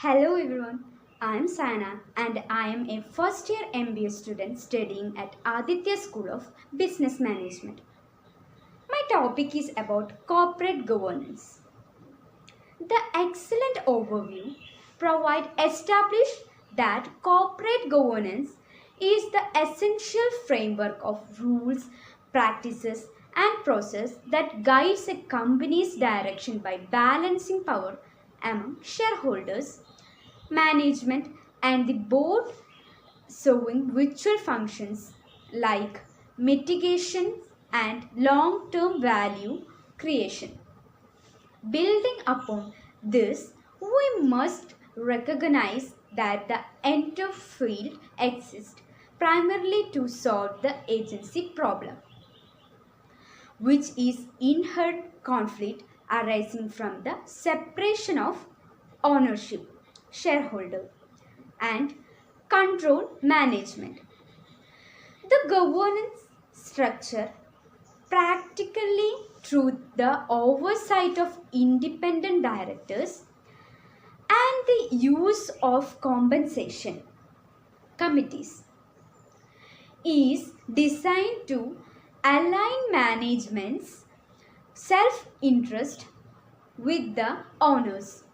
Hello everyone, I am Sayana and I am a first year MBA student studying at Adithya School of Business Management. My topic is about corporate governance. The excellent overview provides establish that corporate governance is the essential framework of rules, practices and process that guides a company's direction by balancing power among shareholders, management and the board, serving virtual functions like mitigation and long-term value creation. Building upon this, we must recognize that the entire field exists primarily to solve the agency problem, which is inherent conflict arising from the separation of ownership, shareholder, and control management. The governance structure practically through the oversight of independent directors and the use of compensation committees is designed to align management's self-interest with the owners'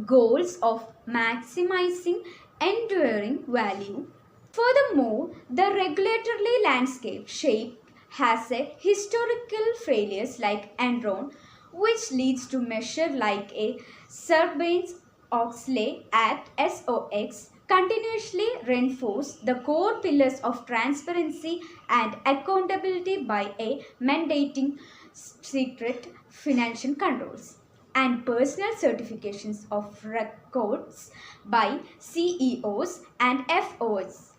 goals of maximizing enduring value. Furthermore, the regulatory landscape shape has a historical failures like Enron, which leads to measure like a Sarbanes-Oxley Act (SOX) continuously reinforce the core pillars of transparency and accountability by a mandating secret financial controls and personal certifications of records by CEOs and FOs.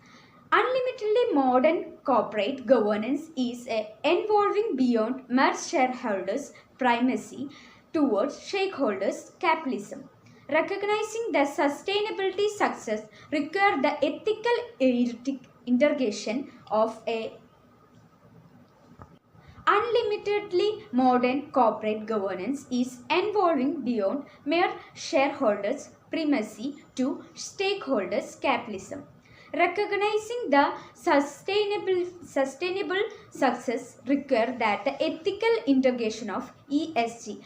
Unlimitedly modern corporate governance is evolving beyond mere shareholders' primacy towards shareholders' capitalism. Recognizing that sustainability success requires the ethical integration of a unlimitedly modern corporate governance is evolving beyond mere shareholders' primacy to stakeholders' capitalism. Recognizing the sustainable success requires that the ethical integration of ESG,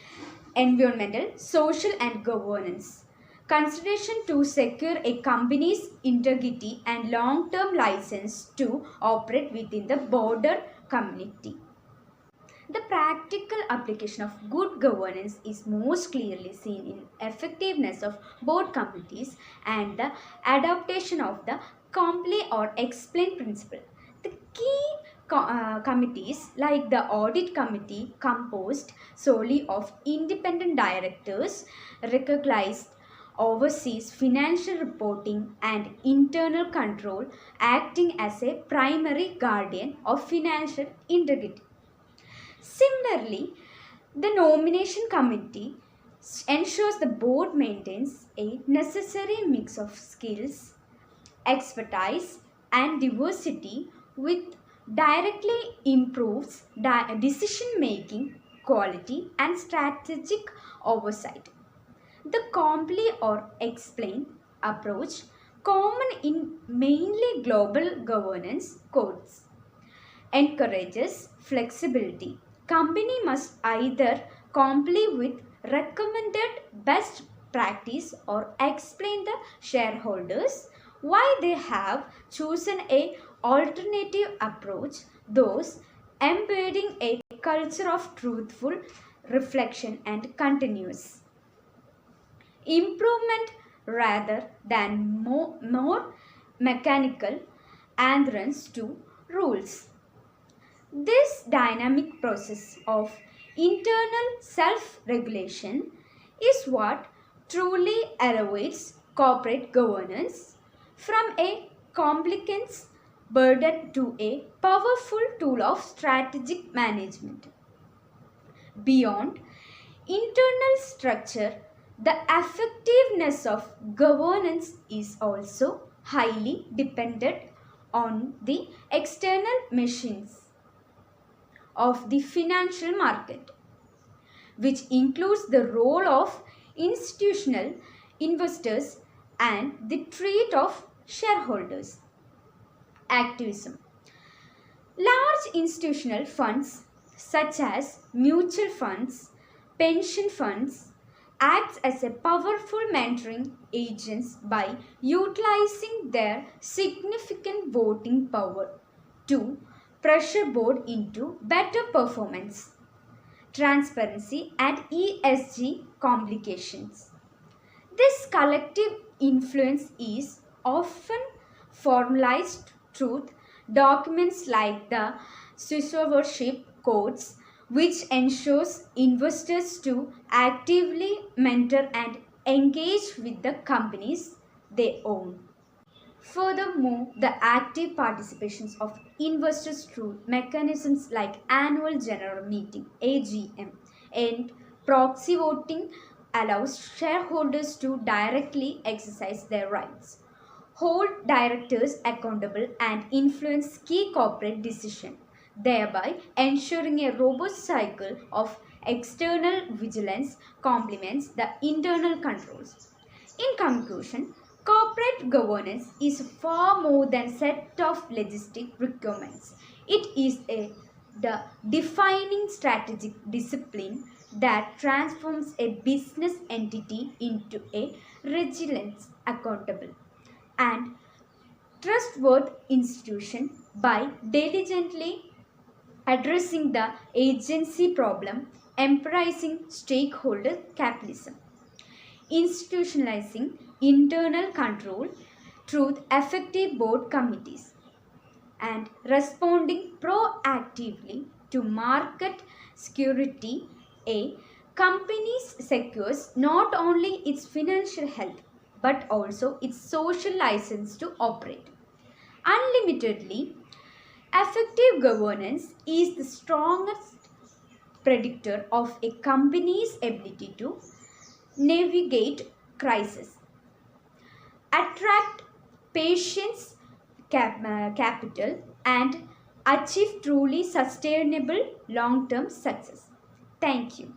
environmental, social and governance consideration to secure a company's integrity and long-term license to operate within the broader community. The practical application of good governance is most clearly seen in effectiveness of board committees and the adaptation of the comply or explain principle. The key committees like the audit committee composed solely of independent directors recognized oversees financial reporting and internal control, acting as a primary guardian of financial integrity. Similarly, the nomination committee ensures the board maintains a necessary mix of skills, expertise and diversity which directly improves decision making quality and strategic oversight. The comply or explain approach, common in mainly global governance codes, encourages flexibility. Company must either comply with recommended best practice or explain the shareholders why they have chosen a alternative approach, thus embedding a culture of truthful reflection and continuous improvement rather than more mechanical adherence to rules. This dynamic process of internal self-regulation is what truly elevates corporate governance from a complex burden to a powerful tool of strategic management. Beyond internal structure, the effectiveness of governance is also highly dependent on the external machines of the financial market, which includes the role of institutional investors and the treat of shareholders. Activism. Large institutional funds such as mutual funds, pension funds acts as a powerful mentoring agents by utilizing their significant voting power to pressure board into better performance, transparency and ESG complications. This collective influence is often formalized through documents like the stewardship codes, which ensures investors to actively mentor and engage with the companies they own. Furthermore, the active participations of investors through mechanisms like annual general meeting AGM and proxy voting allows shareholders to directly exercise their rights, hold directors accountable and influence key corporate decisions, thereby ensuring a robust cycle of external vigilance complements the internal controls. In conclusion, corporate governance is far more than a set of legislative requirements. It is the defining strategic discipline that transforms a business entity into a resilient, accountable, and trustworthy institution by diligently addressing the agency problem, embracing stakeholder capitalism, institutionalizing internal control through effective board committees, and responding proactively to market security. A company secures not only its financial health but also its social license to operate. Unlimitedly, effective governance is the strongest predictor of a company's ability to navigate crisis, attract patients capital, and achieve truly sustainable long-term success. Thank you.